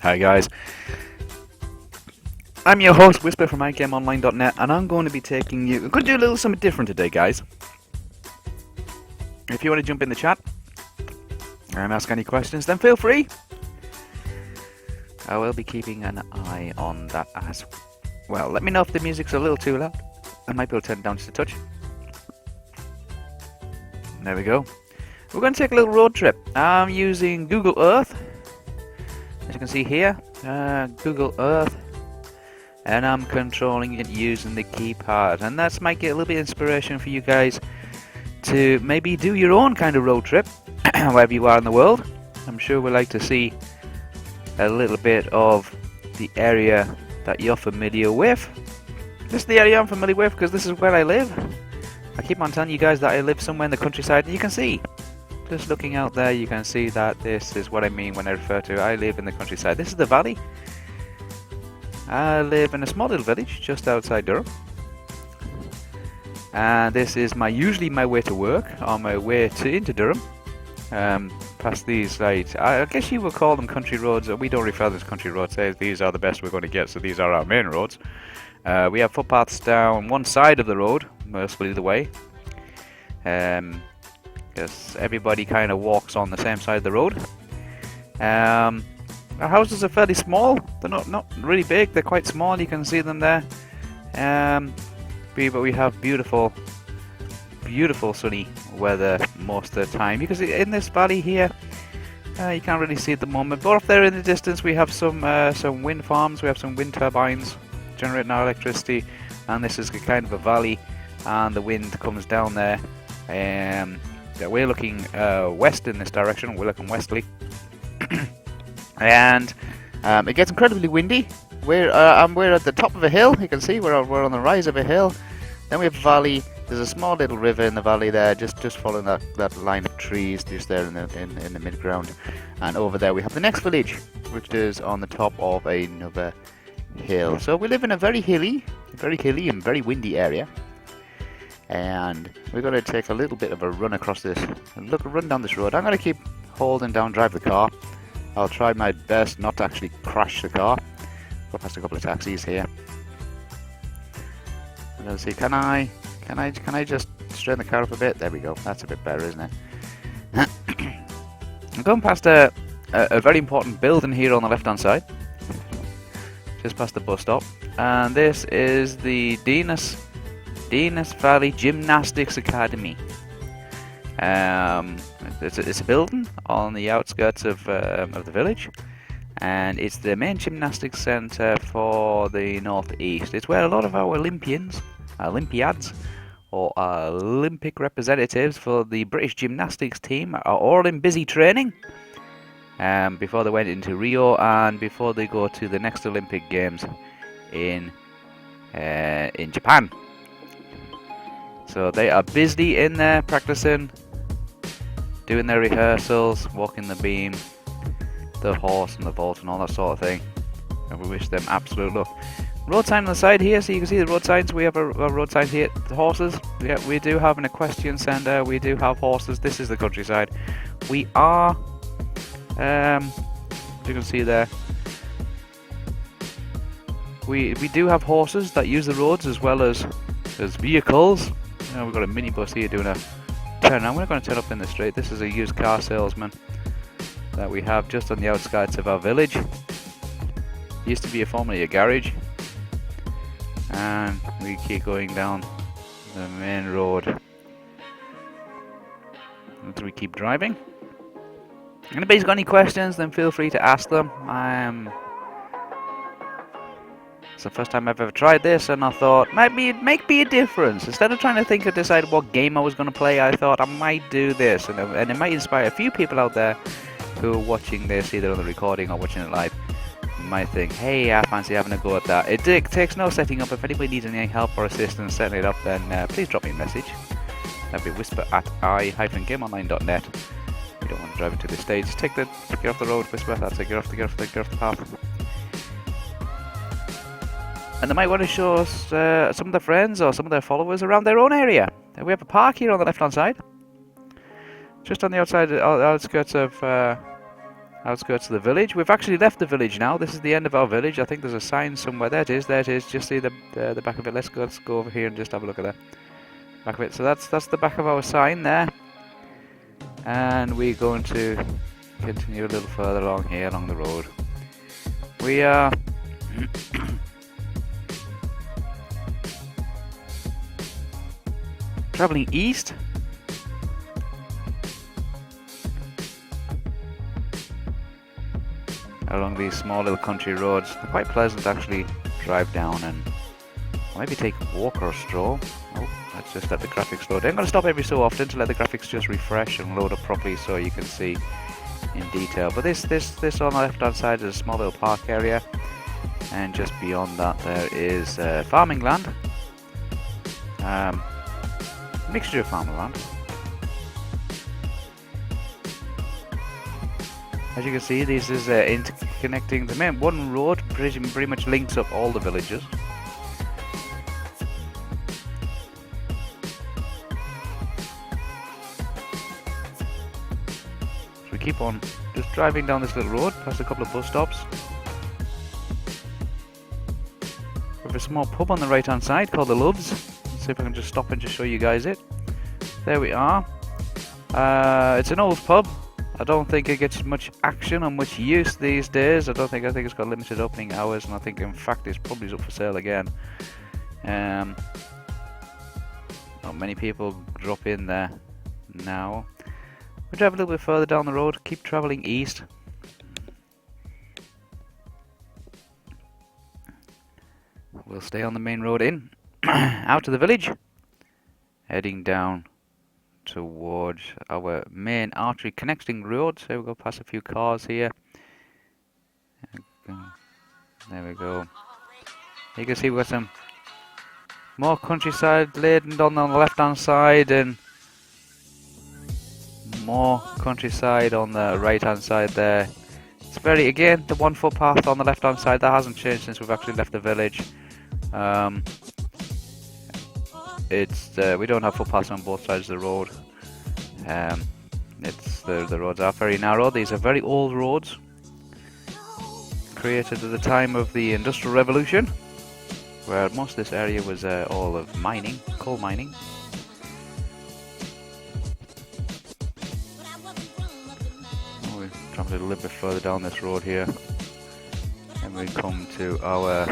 Hi guys, I'm your host Wispa from iGameOnline.net, and I'm going to be taking you. I'm going to do a little something different today, guys. If you want to jump in the chat and ask any questions, then feel free. I will be keeping an eye on that as well. Let me know if the music's a little too loud. I might be able to turn it down just a touch. There we go. We're going to take a little road trip. I'm using Google Earth, as you can see here. Google Earth, and I'm controlling it using the keypad, and that's might get a little bit of inspiration for you guys to maybe do your own kind of road trip wherever you are in the world. I'm sure we'd like to see a little bit of the area that you're familiar with. This is the area I'm familiar with because this is where I live. I keep on telling you guys that I live somewhere in the countryside, and you can see, just looking out there, you can see that this is what I mean when I refer to I live in the countryside. This is the valley. I live in a small little village just outside Durham, and this is usually my way to work, on my way into Durham. Past these, like, I guess you would call them country roads. We don't refer to them as country roads. These are the best we're going to get, so these are our main roads. We have footpaths down one side of the road, mostly the way, because everybody kind of walks on the same side of the road. Our houses are fairly small. They're not really big. They're quite small. You can see them there. But we have beautiful sunny weather most of the time. Because in this valley here, you can't really see at the moment. But off there in the distance, we have some wind farms. We have some wind turbines generating our electricity. And this is kind of a valley, and the wind comes down there. We're looking west in this direction. We're looking westerly. And it gets incredibly windy. We're at the top of a hill. You can see we're on the rise of a hill. Then we have a valley. There's a small little river in the valley there, just following that line of trees just there in the mid ground. And over there we have the next village, which is on the top of another hill. So we live in a very hilly and very windy area. And we're going to take a little bit of a run across this. Run down this road. I'm going to keep holding down drive the car. I'll try my best not to actually crash the car. Go past a couple of taxis here. I'm gonna see, can I just straighten the car up a bit? There we go. That's a bit better, isn't it? I'm going past a very important building here on the left-hand side, just past the bus stop, and this is the Denis Valley Gymnastics Academy. It's a building on the outskirts of the village, and it's the main gymnastics centre for the northeast. It's where a lot of our Olympiads, or Olympic representatives for the British gymnastics team are all in busy training before they went into Rio and before they go to the next Olympic Games in Japan. So they are busy in there practicing, doing their rehearsals, walking the beam, the horse and the vault and all that sort of thing. And we wish them absolute luck. Road sign on the side here, so you can see the road signs. We have a road sign here. The horses, yeah, we do have an equestrian centre. We do have horses. This is the countryside. We are, as you can see there, we do have horses that use the roads as well as vehicles. We've got a minibus here doing a turn. Now we're going to turn up in the street. This is a used car salesman that we have just on the outskirts of our village. Used to be formerly a garage, and we keep going down the main road until we keep driving. If anybody's got any questions, then feel free to ask them. It's the first time I've ever tried this, and I thought maybe it might be a difference. Instead of trying to think or decide what game I was going to play, I thought I might do this, and it might inspire a few people out there who are watching this either on the recording or watching it live. Might think, hey, I fancy having a go at that. It takes no setting up. If anybody needs any help or assistance setting it up, then please drop me a message. That'd be Wispa at i-gameonline.net. You don't want to drive into the stage. Just get off the road, Wispa. That's it. Get off the path. And they might want to show us some of their friends or some of their followers around their own area. We have a park here on the left-hand side, just on the outskirts of outskirts of the village. We've actually left the village now. This is the end of our village. I think there's a sign somewhere. There it is. There it is. Just see the back of it. Let's go over here and just have a look at that back of it. So that's the back of our sign there. And we're going to continue a little further along here along the road. We are traveling east. Along these small little country roads. They're quite pleasant to actually drive down and maybe take a walk or a stroll. Oh, let's just let the graphics load. I'm going to stop every so often to let the graphics just refresh and load up properly so you can see in detail. But this on the left hand side is a small little park area, and just beyond that there is farming land. Mixture of farming land. As you can see, this is interconnecting the main one road. Pretty much links up all the villages. So we keep on just driving down this little road, past a couple of bus stops. We have a small pub on the right hand side called the Loves. Let's see if I can just stop and just show you guys it. There we are. It's an old pub. I don't think it gets much action or much use these days. I think it's got limited opening hours, and I think in fact it's probably up for sale again. Not many people drop in there now. We drive a little bit further down the road, keep travelling east. We'll stay on the main road in, out to the village, heading down towards our main artery connecting road. So we'll go past a few cars here. There we go. You can see we've got some more countryside laden on the left hand side and more countryside on the right hand side there. It's very, again, the 1 footpath on the left hand side, that hasn't changed since we've actually left the village. We don't have footpaths on both sides of the road. The roads are very narrow. These are very old roads, created at the time of the Industrial Revolution, where most of this area was all of mining, coal mining. Oh, we've travelled a little bit further down this road here, and we come to our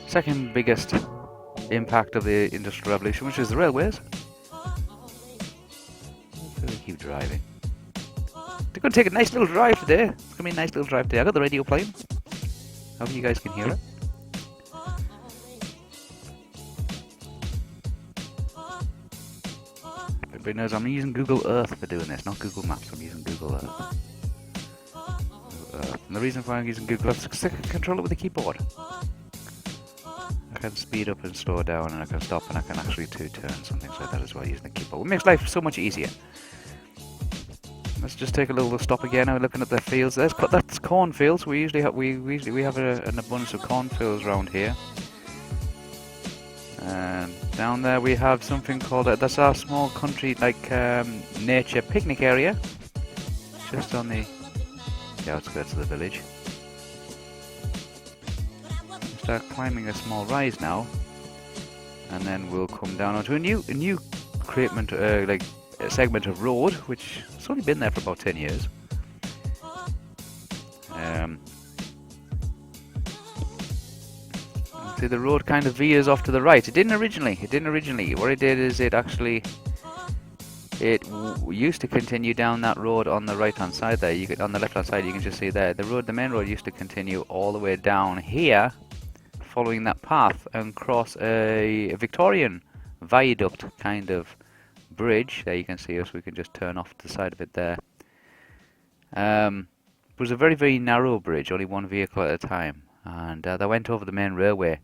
second biggest impact of the Industrial Revolution, which is the railways. So we keep driving. We're going to take a nice little drive today. It's going to be a nice little drive today. I got the radio playing. Hope you guys can hear it. Everybody knows I'm using Google Earth for doing this, not Google Maps. I'm using Google Earth. And the reason why I'm using Google Earth is because I can control it with the keyboard. I can speed up and slow down, and I can stop, and I can actually two-turn and things like that as well using the keyboard. It makes life so much easier. Let's just take a little stop again. Now we're looking at the fields. That's cornfields. We usually have an abundance of cornfields around here. And down there we have something called that's our small country nature picnic area, just on the outskirts of the village. Start climbing a small rise now, and then we'll come down onto a new segment of road, which has only been there for about 10 years. See, the road kind of veers off to the right. It didn't originally. What it did is it used to continue down that road on the right hand side there. On the left hand side you can just see there. The main road used to continue all the way down here, following that path, and cross a Victorian viaduct kind of bridge. There you can see us. We can just turn off to the side of it there. It was a very, very narrow bridge, only one vehicle at a time, and that went over the main railway.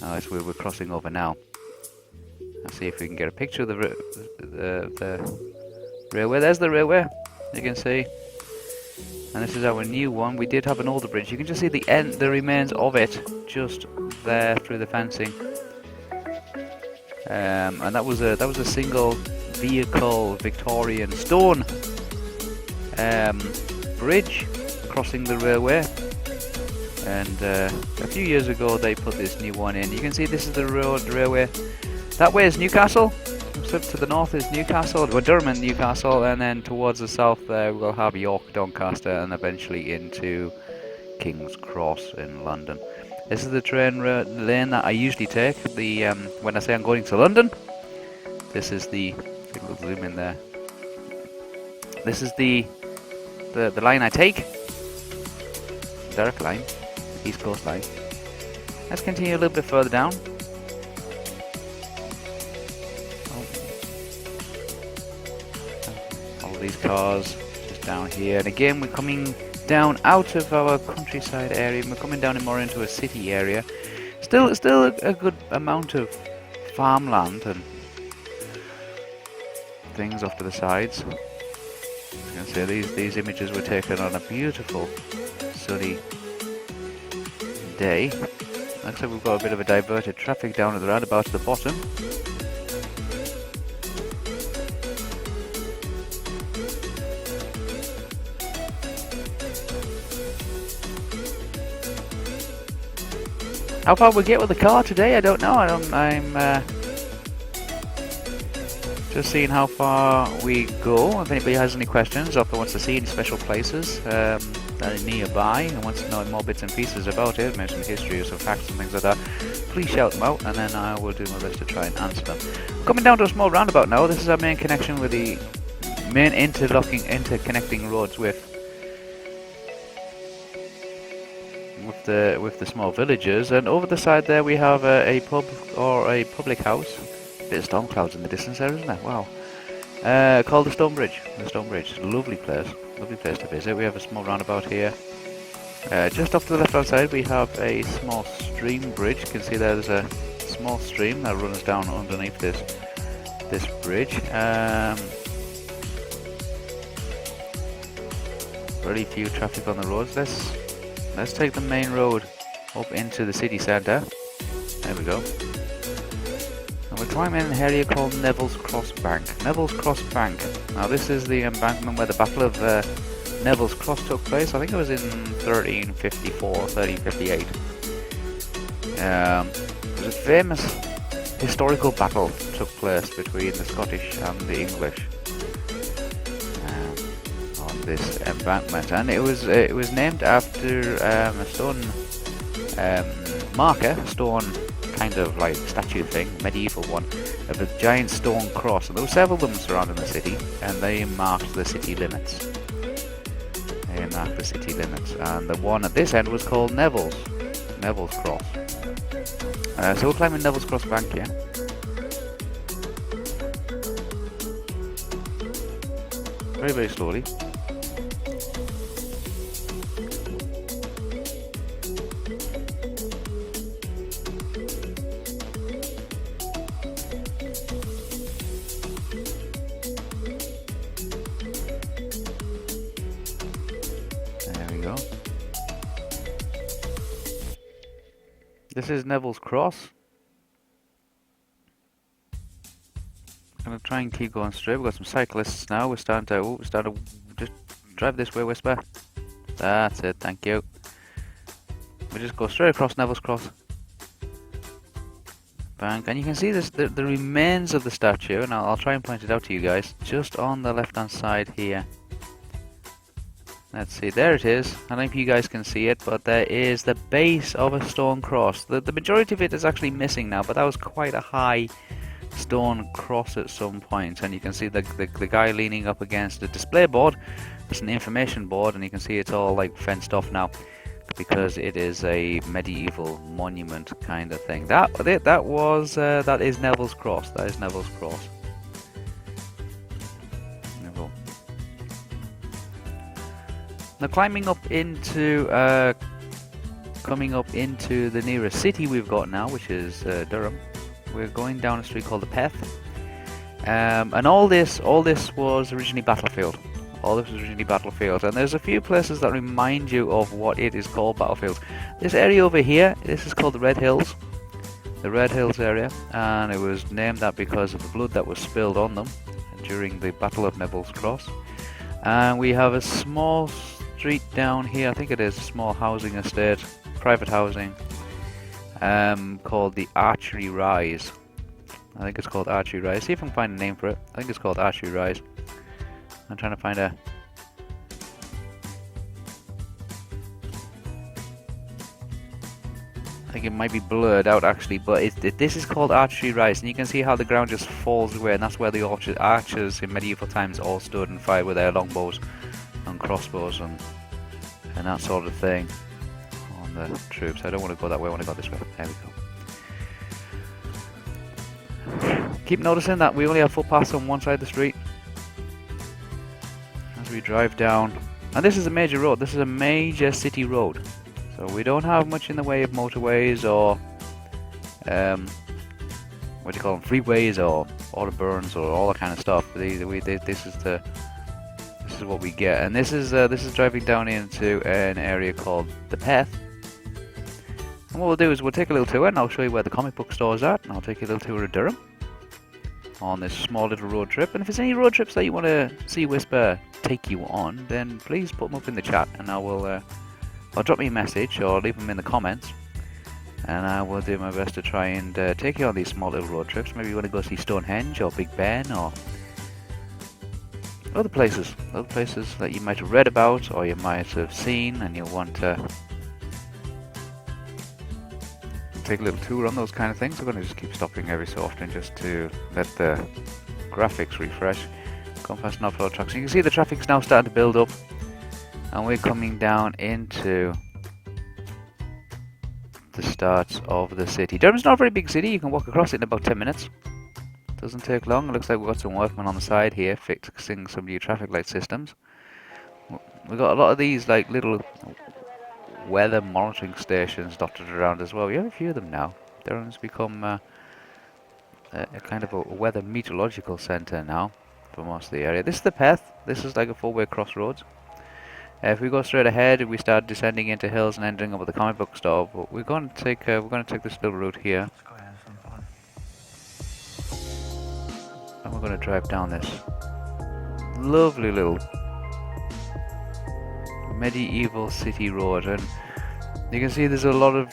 That's where we're crossing over now. Let's see if we can get a picture of the railway. There's the railway, you can see. And this is our new one. We did have an older bridge. You can just see the remains of it just there through the fencing. And that was a single vehicle Victorian stone bridge crossing the railway, and a few years ago they put this new one in. You can see this is the railway. That way is Newcastle. So to the north is Newcastle, well, Durham and Newcastle, and then towards the south there we'll have York, Doncaster, and eventually into King's Cross in London. This is the train lane that I usually take. When I say I'm going to London, this is the. I think we'll zoom in there. This is the line I take. Direct line, East Coast line. Let's continue a little bit further down. All these cars just down here, and again we're coming down out of our countryside area, and we're coming down more into a city area. Still a good amount of farmland and things off to the sides. You can see these images were taken on a beautiful sunny day. Looks like we've got a bit of a diverted traffic down at the roundabout at the bottom. How far we get with the car today, I don't know. I'm just seeing how far we go. If anybody has any questions, or if they wants to see any special places that are nearby and wants to know more bits and pieces about it, maybe some history or some facts and things like that, please shout them out, and then I will do my best to try and answer them. Coming down to a small roundabout now. This is our main connection with the main interconnecting roads with the small villages, and over the side there we have a pub or a public house. A bit of storm clouds in the distance there, isn't there? Wow. Called the Stonebridge. The Stonebridge. Lovely place to visit. We have a small roundabout here. Just off to the left hand side we have a small stream bridge. You can see there's a small stream that runs down underneath this bridge. Very few traffic on the roads. Let's take the main road up into the city centre. There we go. And we're climbing an area called Neville's Cross Bank. Neville's Cross Bank. Now this is the embankment where the Battle of Neville's Cross took place. I think it was in 1354, 1358. It was a famous historical battle took place between the Scottish and the English. This embankment, and it was named after a stone marker, a stone kind of like statue thing, medieval one, of a giant stone cross, and there were several of them surrounding the city, and they marked the city limits. And the one at this end was called Neville's Cross. So we're climbing Neville's Cross Bank here. Very, very slowly. This is Neville's Cross. I'm going to try and keep going straight. We've got some cyclists now. We're starting to just drive this way, Wispa. That's it, thank you. We just go straight across Neville's Cross Bank, and you can see this the remains of the statue, and I'll try and point it out to you guys, just on the left hand side here. Let's see, there it is. I don't know if you guys can see it, but there is the base of a stone cross. The majority of it is actually missing now, but that was quite a high stone cross at some point. And you can see the guy leaning up against a display board. It's an information board, and you can see it's all like fenced off now because it is a medieval monument kind of thing. That is Neville's Cross. That is Neville's Cross. Now coming up into the nearest city we've got now, which is Durham. We're going down a street called the Peth, and all this was originally battlefield. And there's a few places that remind you of what it is called battlefield. This area over here, this is called the Red Hills area, and it was named that because of the blood that was spilled on them during the Battle of Neville's Cross. And we have a small street down here. I think it is a small housing estate, private housing, called the Archery Rise. I think it's called Archery Rise. See if I can find a name for it. I think it's called Archery Rise. I'm trying to find a... I think it might be blurred out actually, but this is called Archery Rise, and you can see how the ground just falls away, and that's where the archers in medieval times all stood and fired with their longbows and crossbows and that sort of thing on the troops. I don't want to go that way, I want to go this way. There we go. Keep noticing that we only have footpaths on one side of the street as we drive down. And this is a major road, this is a major city road. So we don't have much in the way of motorways or what do you call them, freeways or autobahns or all that kind of stuff. This is what we get, and this is driving down into an area called the Peth. And what we'll do is we'll take a little tour, and I'll show you where the comic book store is at, and I'll take you a little tour of Durham on this small little road trip. And if there's any road trips that you want to see Wispa take you on, then please put them up in the chat, and I will. Or drop me a message or leave them in the comments, and I will do my best to try and take you on these small little road trips. Maybe you want to go see Stonehenge or Big Ben or other places that you might have read about or you might have seen, and you'll want to take a little tour on those kind of things. I'm going to just keep stopping every so often just to let the graphics refresh. Come past an off-road trucks. You can see the traffic's now starting to build up. And we're coming down into the start of the city. Durham's not a very big city, you can walk across it in about 10 minutes. Doesn't take long. It looks like we've got some workmen on the side here fixing some new traffic light systems. We've got a lot of these like little weather monitoring stations dotted around as well. We have a few of them now. Durham's become a kind of a weather meteorological centre now for most of the area. This is the Peth. This is like a four-way crossroads. If we go straight ahead, we start descending into hills and ending up at the comic book store. But we're going to take this little route here, and we're going to drive down this lovely little medieval city road. And you can see there's a lot of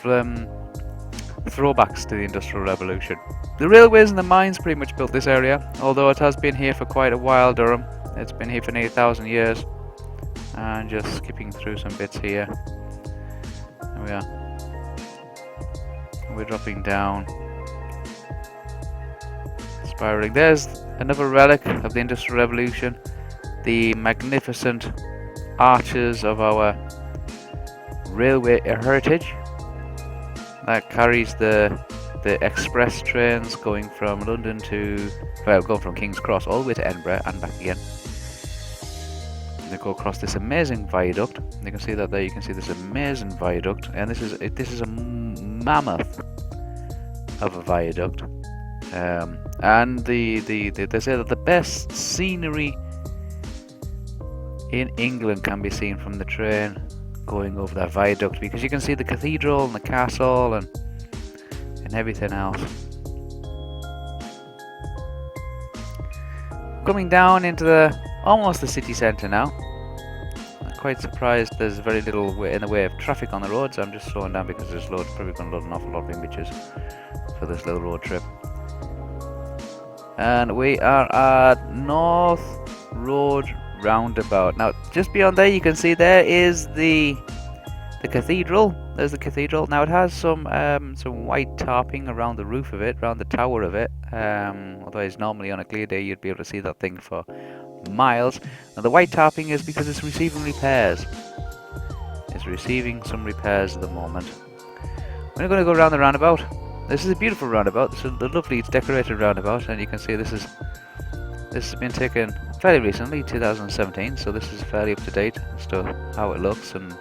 throwbacks to the Industrial Revolution. The railways and the mines pretty much built this area, although it has been here for quite a while. Durham, it's been here for nearly 1,000 years. And just skipping through some bits here. There we are. We're dropping down, spiraling. There's another relic of the Industrial Revolution, the magnificent arches of our railway heritage that carries the express trains going from London to, well, going from King's Cross all the way to Edinburgh and back again. They go across this amazing viaduct. You can see that there. You can see this amazing viaduct, and this is a mammoth of a viaduct. And they say that the best scenery in England can be seen from the train going over that viaduct, because you can see the cathedral and the castle and everything else. Coming down into almost the city centre now. I'm quite surprised there's very little in the way of traffic on the roads. I'm just slowing down because there's probably going to load an awful lot of images for this little road trip. And we are at North Road Roundabout. Now, just beyond there, you can see there is the cathedral. There's the cathedral. Now, it has some white tarping around the roof of it, around the tower of it. Otherwise, normally on a clear day, you'd be able to see that thing for miles. Now, the white tarping is because it's receiving repairs. It's receiving some repairs at the moment. We're going to go around the roundabout. This is a beautiful roundabout. This is a lovely decorated roundabout, and you can see this has been taken fairly recently, 2017. So this is fairly up to date as to how it looks. And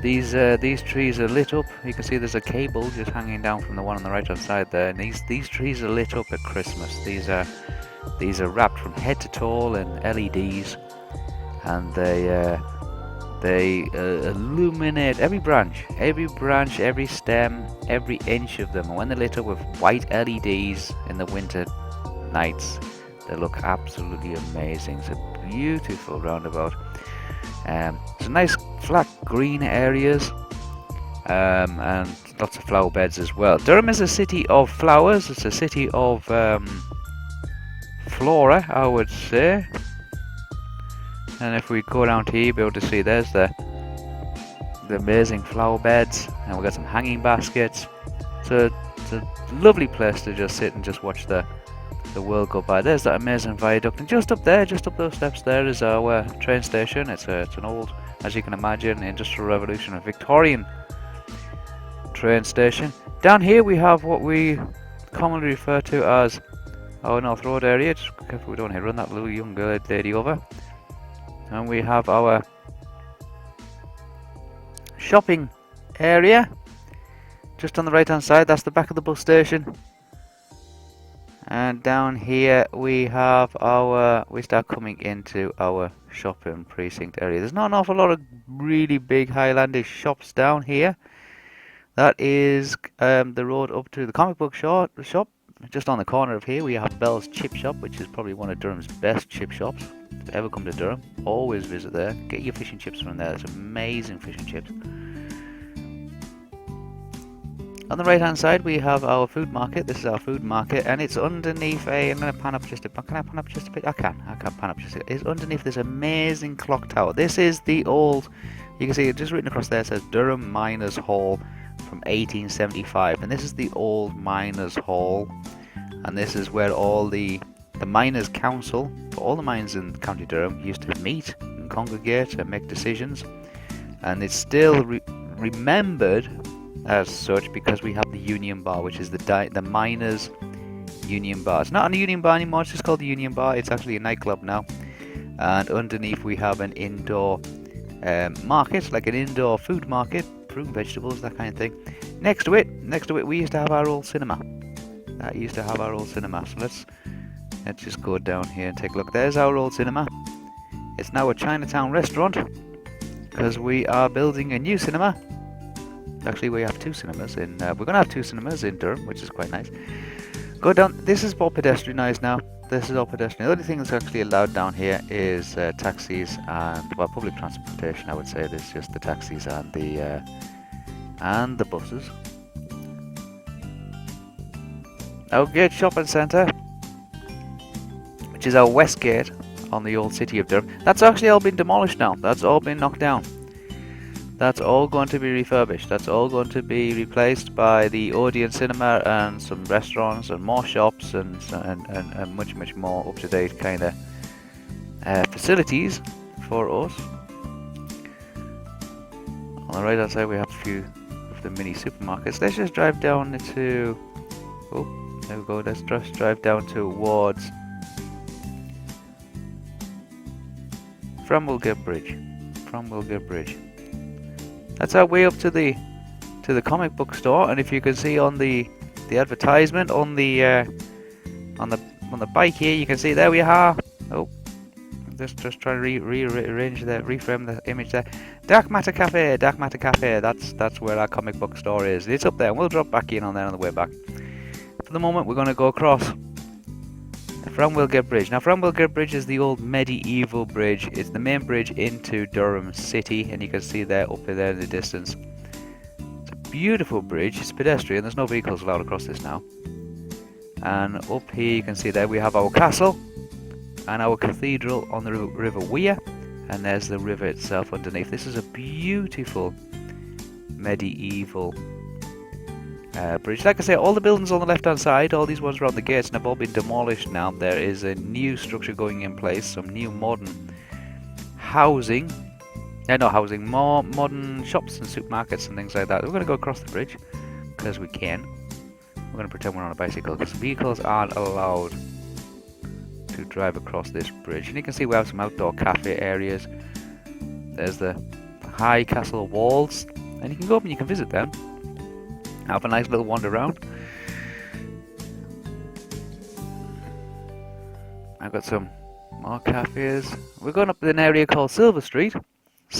these trees are lit up. You can see there's a cable just hanging down from the one on the right hand side there. And these trees are lit up at Christmas. These are wrapped from head to toe in LEDs, and they illuminate every branch, every stem, every inch of them. And when they're lit up with white LEDs in the winter nights, they look absolutely amazing. It's a beautiful roundabout. Some nice flat green areas, and lots of flower beds as well. Durham is a city of flowers. It's a city of flora, I would say. And if we go down to here, you'll be able to see there's the amazing flower beds, and we've got some hanging baskets. So it's a lovely place to just sit and just watch the world go by. There's that amazing viaduct, and just up there, just up those steps there, is our train station. It's an old, as you can imagine, Industrial Revolution or Victorian train station. Down here we have what we commonly refer to as our North Road area. Just be careful we don't run that little young lady over. And we have our shopping area just on the right hand side. That's the back of the bus station. And down here we have we start coming into our shopping precinct area. There's not an awful lot of really big Highlandish shops down here. That is the road up to the comic book shop. Just on the corner of here we have Bell's Chip Shop, which is probably one of Durham's best chip shops. If you ever come to Durham, always visit there. Get your fish and chips from there. It's amazing fish and chips. On the right hand side we have our food market. This is our food market, and it's underneath I'm going to pan up just a bit. Can I pan up just a bit? I can pan up just a bit. It's underneath this amazing clock tower. This is the old, you can see it just written across there, it says Durham Miners Hall from 1875, and this is the old Miners Hall, and this is where all the Miners Council for all the mines in County Durham used to meet and congregate and make decisions, and it's still remembered as such because we have the Union Bar, which is the Miners Union Bar. It's not a Union Bar anymore, it's just called the Union Bar. It's actually a nightclub now. And underneath we have an indoor market, like an indoor food market, fruit and vegetables, that kind of thing. Next to it we used to have our old cinema. So let's just go down here and take a look. There's our old cinema. It's now a Chinatown restaurant because we are building a new cinema. Actually, we have two cinemas we're going to have two cinemas in Durham, which is quite nice. Go down. This is all pedestrianised now. This is all pedestrian. The only thing that's actually allowed down here is taxis and, well, public transportation. I would say there's just the taxis and the buses. Our Gate Shopping Centre, which is our west gate on the old city of Durham. That's actually all been demolished now. That's all been knocked down. That's all going to be refurbished. That's all going to be replaced by the Odeon Cinema and some restaurants and more shops and much more up-to-date kind of facilities for us. On the right hand side we have a few of the mini supermarkets. Let's just drive down to... Oh, there we go. Let's just drive down towards Framwellgate Bridge. That's our way up to the comic book store, and if you can see on the advertisement on the bike here, you can see there we are. Oh, just try to reframe the image there. Dark Matter Cafe. That's where our comic book store is. It's up there, and we'll drop back in on there on the way back. For the moment, we're going to go across the Framwellgate Bridge. Now, Framwellgate Bridge is the old medieval bridge. It's the main bridge into Durham City, and you can see there up there in the distance. It's a beautiful bridge. It's pedestrian. There's no vehicles allowed across this now. And up here you can see there we have our castle and our cathedral on the River Wear, and there's the river itself underneath. This is a beautiful medieval bridge. Like I say, all the buildings on the left hand side, all these ones around the gates, have all been demolished now. There is a new structure going in place, some new modern housing. More modern shops and supermarkets and things like that. We're going to go across the bridge because we can. We're going to pretend we're on a bicycle because vehicles aren't allowed to drive across this bridge. And you can see we have some outdoor cafe areas. There's the high castle walls, and you can go up and you can visit them. Have a nice little wander around. I've got some more cafes. We're going up to an area called Silver Street.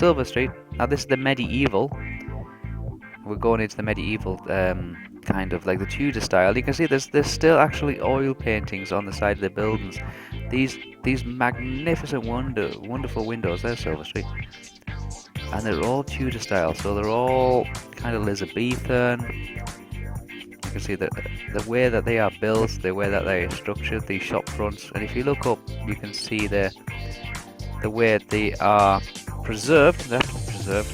Now this is the medieval. We're going into the medieval kind of like the Tudor style. You can see there's still actually oil paintings on the side of the buildings. These magnificent wonderful windows. There's Silver Street, and they're all Tudor style. So they're all kind of Elizabethan. You can see the way that they are built, the way that they are structured, these shop fronts. And if you look up, you can see the way they are preserved. They're preserved,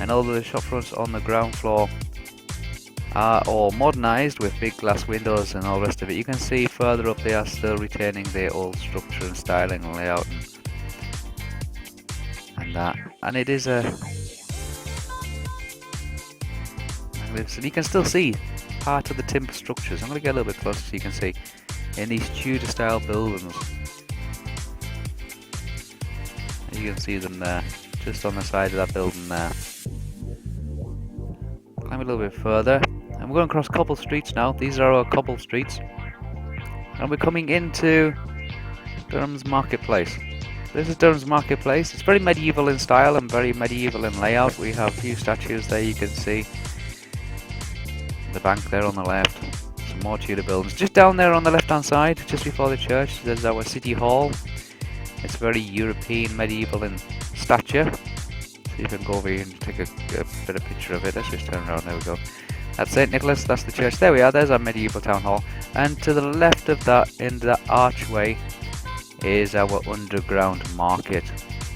and all the shop fronts on the ground floor are all modernised with big glass windows and all the rest of it. You can see further up they are still retaining their old structure and styling and layout and that. And it is a magnificent. You can still see part of the timber structures. I'm going to get a little bit closer so you can see in these Tudor style buildings. You can see them there, just on the side of that building there. Climb a little bit further, and we're going across cobble streets now. These are our cobble streets, and we're coming into Durham's Marketplace. This is Durham's Marketplace. It's very medieval in style and very medieval in layout. We have a few statues there you can see. The bank there on the left. Some more Tudor buildings. Just down there on the left hand side, just before the church, there's our City Hall. It's very European, medieval in stature. So you can go over here and take a bit of picture of it. Let's just turn around. There we go. That's St. Nicholas. That's the church. There we are. There's our medieval town hall. And to the left of that, in the archway, is our underground market.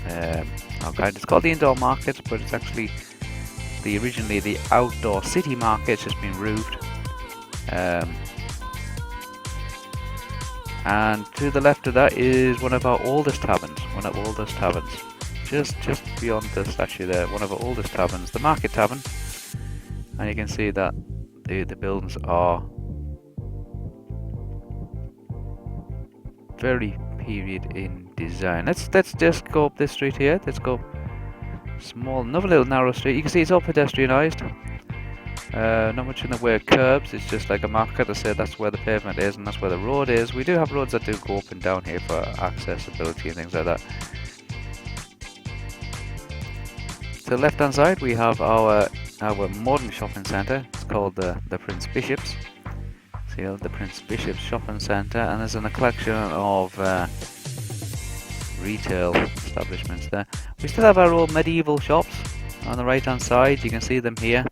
It's called the indoor market, but it's actually originally the outdoor city market. It's just been roofed. And to the left of that is one of our oldest taverns. Just beyond the statue there, one of our oldest taverns, the Market Tavern. And you can see that the buildings are very period in design. Let's just go up this street here. Let's go another little narrow street. You can see it's all pedestrianised. Not much in the way of curbs. It's just like a marker to say that's where the pavement is and that's where the road is. We do have roads that do go up and down here for accessibility and things like that. To the left hand side we have our modern shopping centre. It's called the Prince Bishop's. See the Prince Bishop's shopping centre, and there's a collection of retail establishments there. We still have our old medieval shops on the right hand side. You can see them here.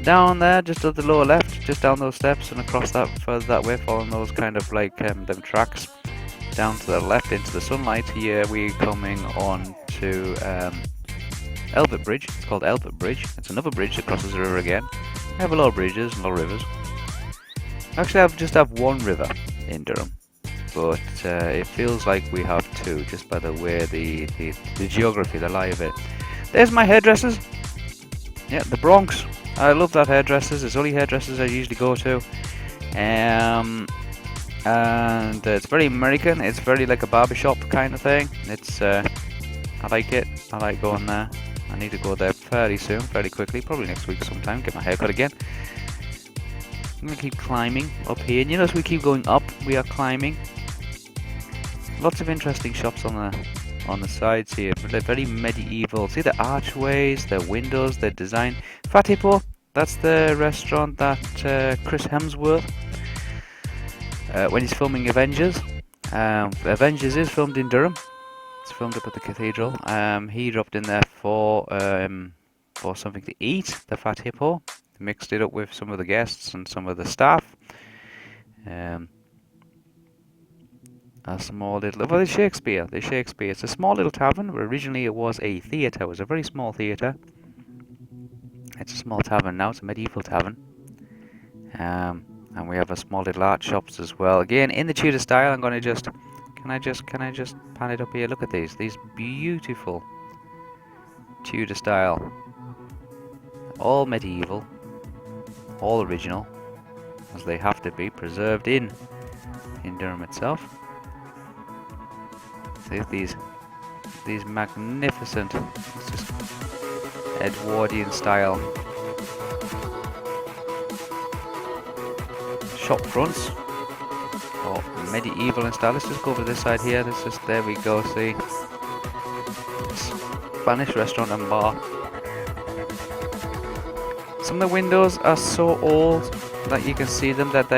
Down there, just at the lower left, just down those steps and across that further that way, following those kind of like them tracks down to the left into the sunlight. Here we're coming on to Elbert Bridge. It's called Elbert Bridge. It's another bridge that crosses the river again. We have a lot of bridges and a lot of rivers. Actually, I just have one river in Durham, but it feels like we have two, just by the way the geography, the lie of it. There's my hairdressers. Yeah, the Bronx. I love that hairdressers. It's only hairdressers I usually go to. And it's very American. It's very like a barbershop kind of thing. It's I like it. I like going there. I need to go there fairly soon, fairly quickly, probably next week sometime, get my hair cut again. I'm going to keep climbing up here, and you notice we keep going up, we are climbing. Lots of interesting shops on the sides here, but they're very medieval. See the archways, the windows, the design. Fat Hippo, that's the restaurant that Chris Hemsworth, when he's filming Avengers. Avengers is filmed in Durham. It's filmed up at the cathedral. He dropped in there for something to eat, the Fat Hippo. Mixed it up with some of the guests and some of the staff. A small little... Well, the Shakespeare. It's a small little tavern. Originally it was a theatre. It was a very small theatre. It's a small tavern now. It's a medieval tavern. And we have a small little art shops as well. Again, in the Tudor style, I'm going to just... Can I just pan it up here? Look at these beautiful Tudor style. All medieval. All original. As they have to be, preserved in Durham itself. See these magnificent, it's just Edwardian style shop fronts, or medieval in style. Let's just go over this side here. There we go. See, Spanish restaurant and bar. Some of the windows are so old that you can see them, that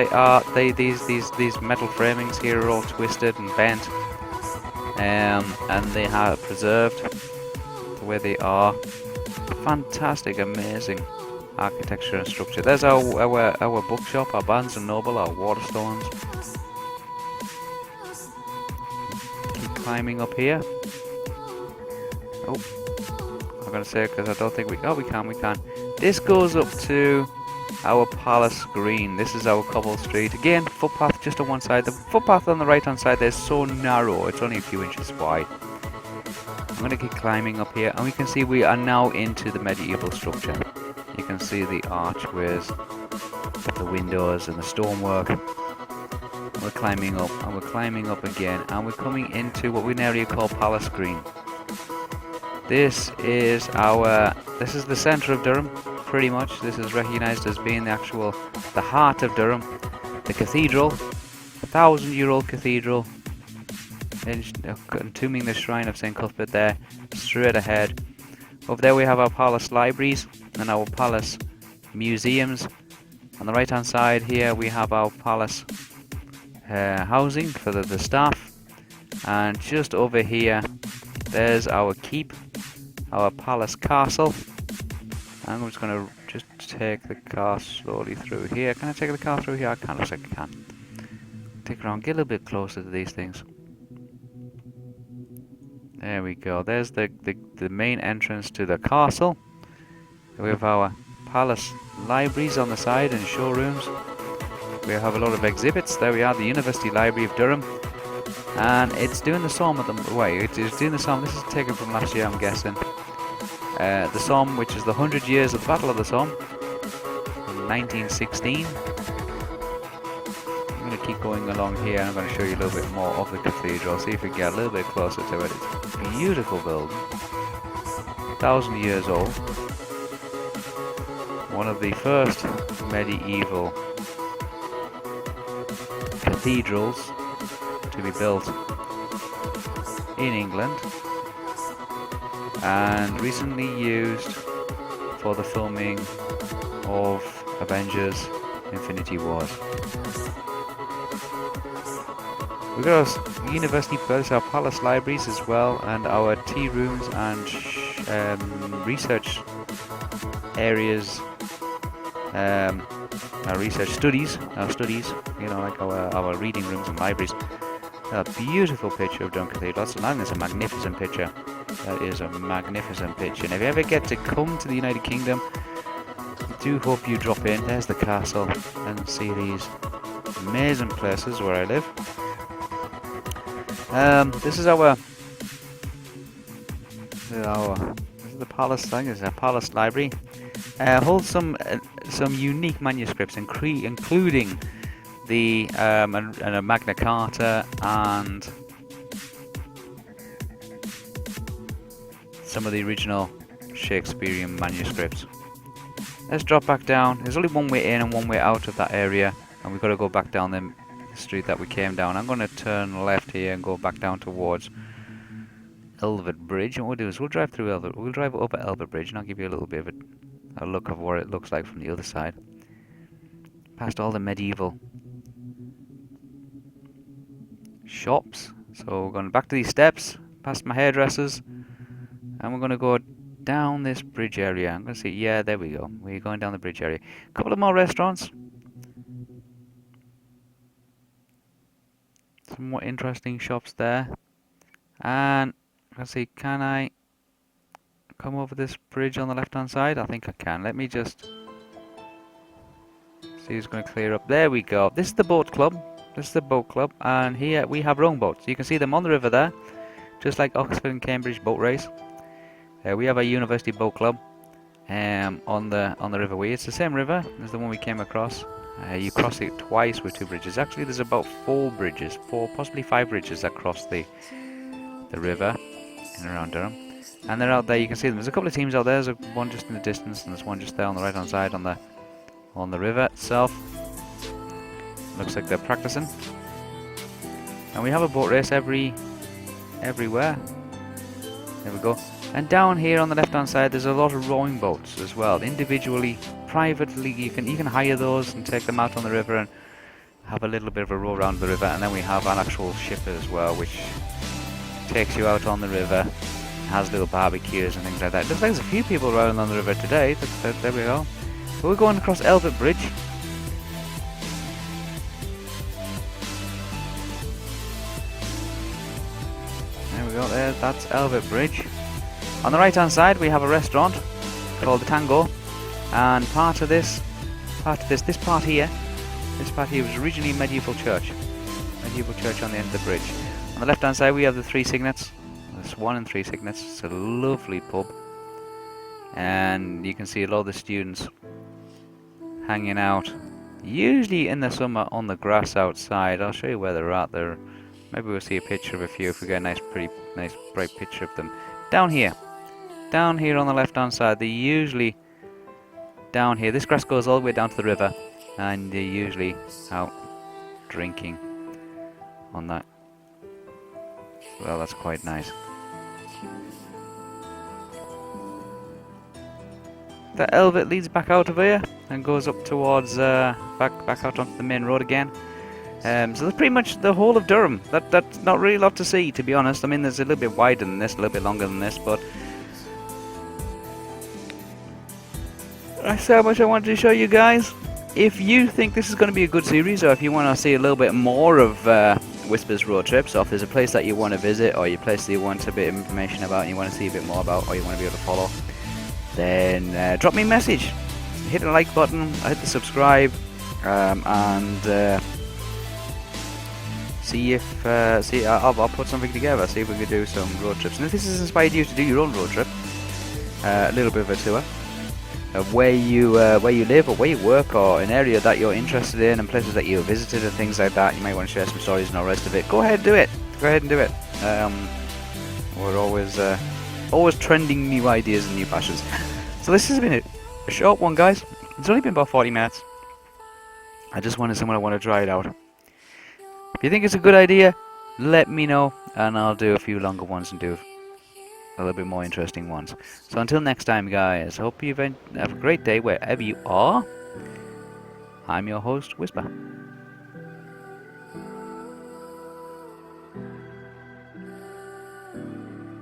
these metal framings here are all twisted and bent, and they are preserved the way they are. Fantastic, amazing architecture and structure. There's our bookshop, our Barnes and Noble, our Waterstones. Keep climbing up here. Oh, I'm gonna say, because I don't think we can. This goes up to our Palace Green. This is our cobble street. Again, footpath just on one side. The footpath on the right hand side there is so narrow, it's only a few inches wide. I'm going to keep climbing up here, and we can see we are now into the medieval structure. You can see the archways, the windows and the stonework. We're climbing up, and we're climbing up again, and we're coming into what we in area call Palace Green. This is the centre of Durham, pretty much. This is recognised as being the heart of Durham. The cathedral, 1,000-year-old cathedral, entombing the shrine of St Cuthbert there, straight ahead. Over there we have our palace libraries and our palace museums. On the right hand side here we have our palace housing for the staff, and just over here there's our keep, our palace castle. I'm just going to take the car slowly through here. Can I take the car through here? I can, looks like I can. Take around, get a little bit closer to these things. There we go. There's the main entrance to the castle. We have our palace libraries on the side and showrooms. We have a lot of exhibits. There we are, the University Library of Durham. And it's doing the Somme at the way. It is doing the Somme. This is taken from last year, I'm guessing. The Somme, which is the 100 years of the Battle of the Somme, in 1916. I'm going to keep going along here, and I'm going to show you a little bit more of the cathedral. See if we can get a little bit closer to it. It's a beautiful building, 1,000 years old. One of the first medieval cathedrals to be built in England, and recently used for the filming of Avengers Infinity Wars. We've got our university buildings, our palace libraries as well, and our tea rooms and research areas, our research studies, you know, like our reading rooms and libraries. A beautiful picture of Durham Cathedral. That's a magnificent picture. That is a magnificent picture. And if you ever get to come to the United Kingdom, I do hope you drop in. There's the castle, and see these amazing places where I live. This is the palace thing. This is our palace library. Holds some unique manuscripts, including the a Magna Carta and some of the original Shakespearean manuscripts. Let's drop back down. There's only one way in and one way out of that area, and we've got to go back down the street that we came down. I'm going to turn left here and go back down towards Elvert Bridge. And what we'll do is we'll drive through Elvert. We'll drive over Elvert Bridge, and I'll give you a little bit of a look of what it looks like from the other side. Past all the medieval shops. So we're going back to these steps, past my hairdressers, and we're going to go down this bridge area. I'm going to see, yeah, there we go. We're going down the bridge area. A couple of more restaurants. Some more interesting shops there. And let's see, can I come over this bridge on the left hand side? I think I can. Let me just see who's going to clear up. There we go. This is the boat club. And here we have rowboats. You can see them on the river there, just like Oxford and Cambridge boat race. We have a university boat club on the River Wee. It's the same river as the one we came across. You cross it twice with two bridges. Actually, there's about four, possibly 5 bridges that cross the river in and around Durham. And they're out there. You can see them. There's a couple of teams out there. There's one just in the distance, and there's one just there on the right hand side on the river itself. Looks like they're practicing. And we have a boat race everywhere. There we go. And down here on the left hand side there's a lot of rowing boats as well. Individually, privately, you can hire those and take them out on the river and have a little bit of a row around the river. And then we have an actual ship as well, which takes you out on the river, has little barbecues and things like that. Looks like there's a few people riding on the river today. There we go. So we're going across Elbert Bridge. There we go, that's Elbert Bridge. On the right hand side we have a restaurant called the Tango, and this part here was originally a medieval church on the end of the bridge. On the left hand side we have the Three Signets. There's 1 and 3 Signets. It's a lovely pub, and you can see a lot of the students hanging out, usually in the summer on the grass outside. I'll show you where they're at there. Maybe we'll see a picture of a few if we get a nice bright picture of them. Down here on the left hand side, they're usually down here. This grass goes all the way down to the river, and they're usually out drinking on that. Well, that's quite nice. The Elbert leads back out of here and goes up towards back out onto the main road again. So that's pretty much the whole of Durham. That's not really a lot to see, to be honest. I mean, there's a little bit wider than this, a little bit longer than this, but that's how much I wanted to show you guys. If you think this is going to be a good series, or if you want to see a little bit more of Wispa's road trips, or if there's a place that you want to visit, or a place that you want a bit of information about and you want to see a bit more about, or you want to be able to follow, then drop me a message. Hit the like button, hit the subscribe, and see if I'll put something together. See if we can do some road trips. And if this has inspired you to do your own road trip, a little bit of a tour of where you live or where you work, or an area that you're interested in and places that you visited and things like that, you might want to share some stories and all the rest of it. Go ahead and do it. We're always trending new ideas and new passions. So this has been a short one, guys. It's only been about 40 minutes. I just wanted someone I want to try it out. If you think it's a good idea, let me know, and I'll do a few longer ones and do a little bit more interesting ones. So until next time, guys, I hope you have a great day wherever you are. I'm your host, Wispa.